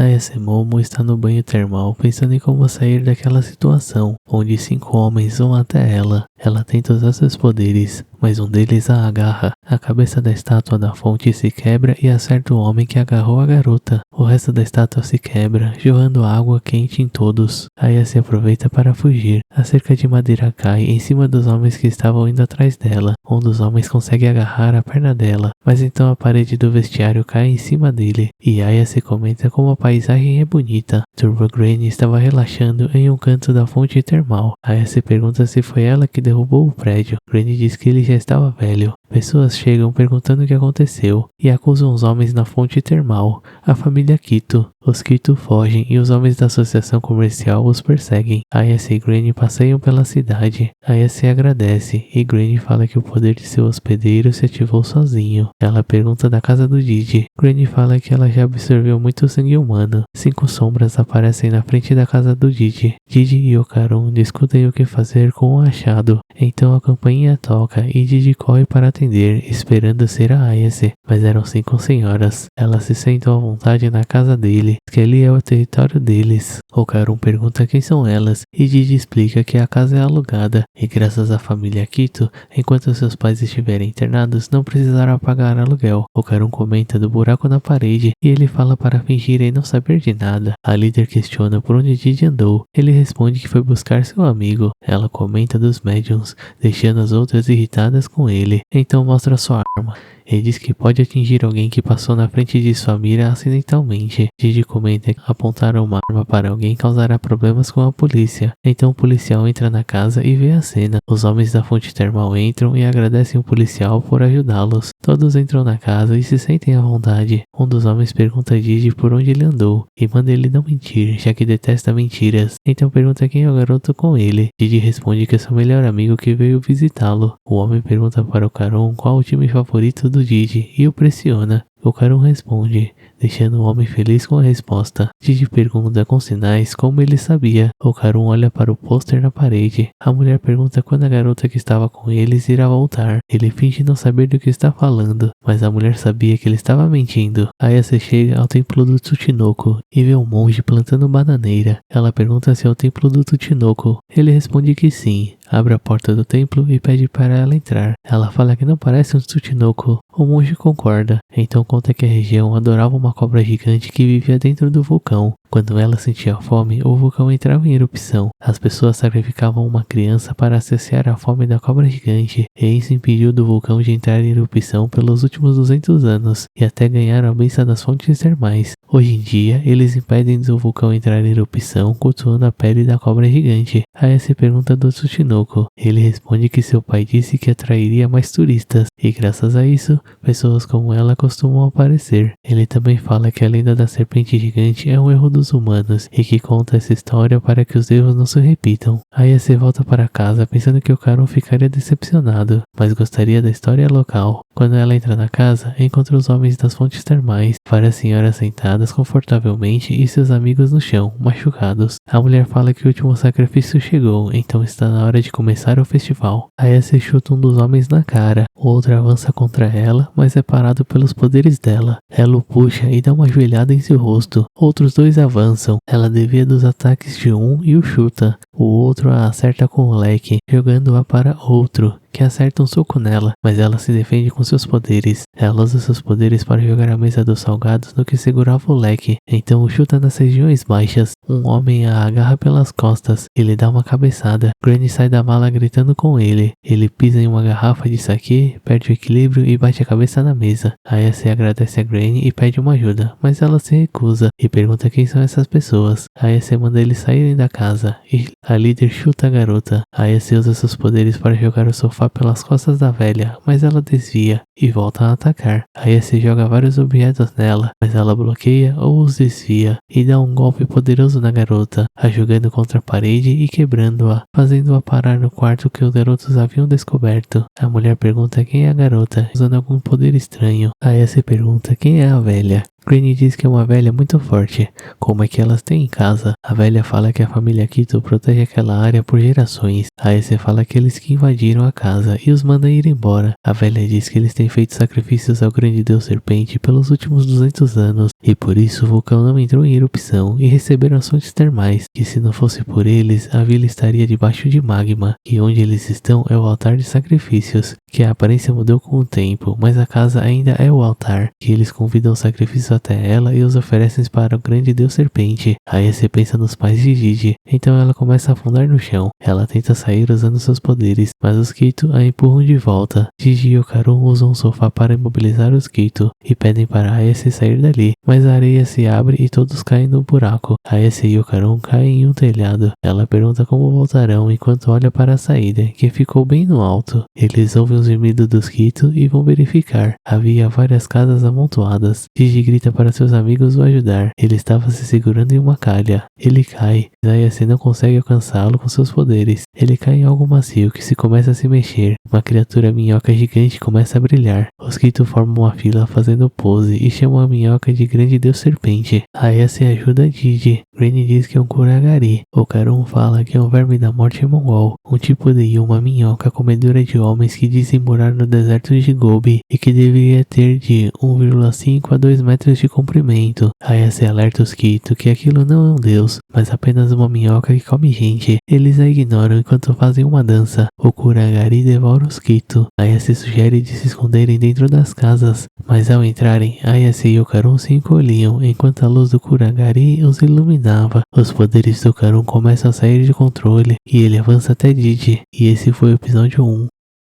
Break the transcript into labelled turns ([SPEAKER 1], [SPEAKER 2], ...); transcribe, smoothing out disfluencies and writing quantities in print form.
[SPEAKER 1] Ayase Momo está no banho termal pensando em como sair daquela situação, onde 5 homens vão até ela. Ela tenta usar seus poderes, mas um deles a agarra. A cabeça da estátua da fonte se quebra e acerta o homem que agarrou a garota. O resto da estátua se quebra, jorrando água quente em todos. Ayase aproveita para fugir. A cerca de madeira cai em cima dos homens que estavam indo atrás dela. Um dos homens consegue agarrar a perna dela, mas então a parede do vestiário cai em cima dele. E Ayase comenta como a paisagem é bonita. Turbo Granny estava relaxando em um canto da fonte termal. Ayase pergunta se foi ela que derrubou o prédio. Granny diz que ele já estava velho. Pessoas chegam perguntando o que aconteceu e acusam os homens na fonte termal, a família Kito. Os Kito fogem e os homens da associação comercial os perseguem. Ayase e Granny passeiam pela cidade. Ayase agradece e Granny fala que o poder de seu hospedeiro se ativou sozinho. Ela pergunta da casa do Didi. Granny fala que ela já absorveu muito sangue humano. 5 sombras aparecem na frente da casa do Didi. Didi e Okarun discutem o que fazer com o achado. Então a campainha toca e Didi corre para atender, esperando ser a Ayase, mas eram 5 senhoras. Elas se sentam à vontade na casa dele, que ali é o território deles. Okarun pergunta quem são elas e Didi explica que a casa é alugada e graças à família Kito, enquanto seus pais estiverem internados, não precisará pagar aluguel. Okarun comenta do buraco na parede e ele fala para fingirem não saber de nada. A líder questiona por onde Didi andou. Ele responde que foi buscar seu amigo. Ela comenta dos médiums, deixando as outras irritadas com ele. Então mostra sua arma. Ele diz que pode atingir alguém que passou na frente de sua mira acidentalmente. Didi comenta que apontar uma arma para alguém causará problemas com a polícia. Então o policial entra na casa e vê a cena. Os homens da fonte termal entram e agradecem o policial por ajudá-los. Todos entram na casa e se sentem à vontade. Um dos homens pergunta a Didi por onde ele andou e manda ele não mentir, já que detesta mentiras. Então pergunta quem é o garoto com ele. Didi responde que é seu melhor amigo que veio visitá-lo. O homem pergunta para o Okarun qual o time favorito do Didi e o pressiona. Okarun responde, deixando o homem feliz com a resposta. Didi pergunta com sinais como ele sabia. Okarun olha para o pôster na parede. A mulher pergunta quando a garota que estava com eles irá voltar. Ele finge não saber do que está falando, mas a mulher sabia que ele estava mentindo. Ayase chega ao templo do Tsuchinoko e vê um monge plantando bananeira. Ela pergunta se é o templo do Tsuchinoko. Ele responde que sim. Abre a porta do templo e pede para ela entrar. Ela fala que não parece um Tsuchinoko. O monge concorda. Então conta que a região adorava uma cobra gigante que vivia dentro do vulcão. Quando ela sentia fome, o vulcão entrava em erupção. As pessoas sacrificavam uma criança para saciar a fome da cobra gigante, e isso impediu do vulcão de entrar em erupção pelos últimos 200 anos, e até ganhar a bênção das fontes termais. Hoje em dia, eles impedem do vulcão entrar em erupção, cultuando a pele da cobra gigante. Ayase pergunta do Tsuchinoko. Ele responde que seu pai disse que atrairia mais turistas, e graças a isso, pessoas como ela costumam aparecer. Ele também fala que a lenda da serpente gigante é um erro dos humanos e que conta essa história para que os erros não se repitam. Ayase volta para casa pensando que Okarun ficaria decepcionado, mas gostaria da história local. Quando ela entra na casa, encontra os homens das fontes termais, várias senhoras sentadas confortavelmente e seus amigos no chão, machucados. A mulher fala que o último sacrifício chegou, então está na hora de começar o festival. Ayase chuta um dos homens na cara, o outro avança contra ela, mas é parado pelos poderes dela. Ela o puxa e dá uma joelhada em seu rosto. Outros 2 avançam. Ela desvia dos ataques de um e o chuta. O outro a acerta com o leque, jogando-a para outro, que acerta um soco nela, mas ela se defende com seus poderes. Ela usa seus poderes para jogar a mesa dos salgados no que segurava o leque, então o chuta nas regiões baixas. Um homem a agarra pelas costas e lhe dá uma cabeçada. Granny sai da mala gritando com ele. Ele pisa em uma garrafa de saquê, perde o equilíbrio e bate a cabeça na mesa. Ayase agradece a Granny e pede uma ajuda, mas ela se recusa e pergunta quem são essas pessoas. Ayase manda eles saírem da casa e a líder chuta a garota. Ayase usa seus poderes para jogar o sofá pelas costas da velha, mas ela desvia e volta a atacar. Ayase joga vários objetos nela, mas ela bloqueia ou os desvia e dá um golpe poderoso na garota, a jogando contra a parede e quebrando-a, fazendo-a parar no quarto que os garotos haviam descoberto. A mulher pergunta quem é a garota, usando algum poder estranho. Ayase pergunta quem é a velha. Granny diz que é uma velha muito forte. Como é que elas têm em casa? A velha fala que a família Quito protege aquela área por gerações. A Ace fala que eles que invadiram a casa e os manda ir embora. A velha diz que eles têm feito sacrifícios ao grande deus serpente pelos últimos 200 anos e por isso o vulcão não entrou em erupção e receberam as fontes termais, que se não fosse por eles, a vila estaria debaixo de magma, e onde eles estão é o altar de sacrifícios, que a aparência mudou com o tempo, mas a casa ainda é o altar, que eles convidam o sacrifício até ela e os oferecem para o grande deus serpente. Aí você pensa nos pais de Gigi, então ela começa a afundar no chão. Ela tenta sair usando seus poderes, mas os Quito a empurram de volta. Gigi e Okarun usam um sofá para imobilizar os Quito e pedem para Ayase sair dali, mas a areia se abre e todos caem no buraco. Ayase e Okarun caem em um telhado. Ela pergunta como voltarão enquanto olha para a saída, que ficou bem no alto. Eles ouvem os gemidos dos Quito e vão verificar. Havia várias casas amontoadas. Gigi grita para seus amigos o ajudar. Ele estava se segurando em uma calha. Ele cai. Ayase não consegue alcançá-lo com seus poderes. Ele cai em algo macio que se começa a se mexer. Uma criatura minhoca gigante começa a brilhar. Os Quito formam uma fila fazendo pose e chamam a minhoca de grande deus serpente. Ayase ajuda Gigi. Granny diz que é um Kuragari. Okarun fala que é um verme da morte mongol, um tipo de uma minhoca comedora de homens que dizem morar no deserto de Gobi e que deveria ter de 1,5 a 2 metros de comprimento. Ayase alerta os Quito que aquilo não é um deus, mas apenas uma minhoca que come gente. Eles a ignoram enquanto fazem uma dança. O Kuragari devora os Quito. Ayase sugere de se esconderem dentro das casas, mas ao entrarem, Ayase e Okarun se encolhiam enquanto a luz do Kuragari os iluminava. Os poderes do Okarun começam a sair de controle e ele avança até Gigi. E esse foi o episódio 1.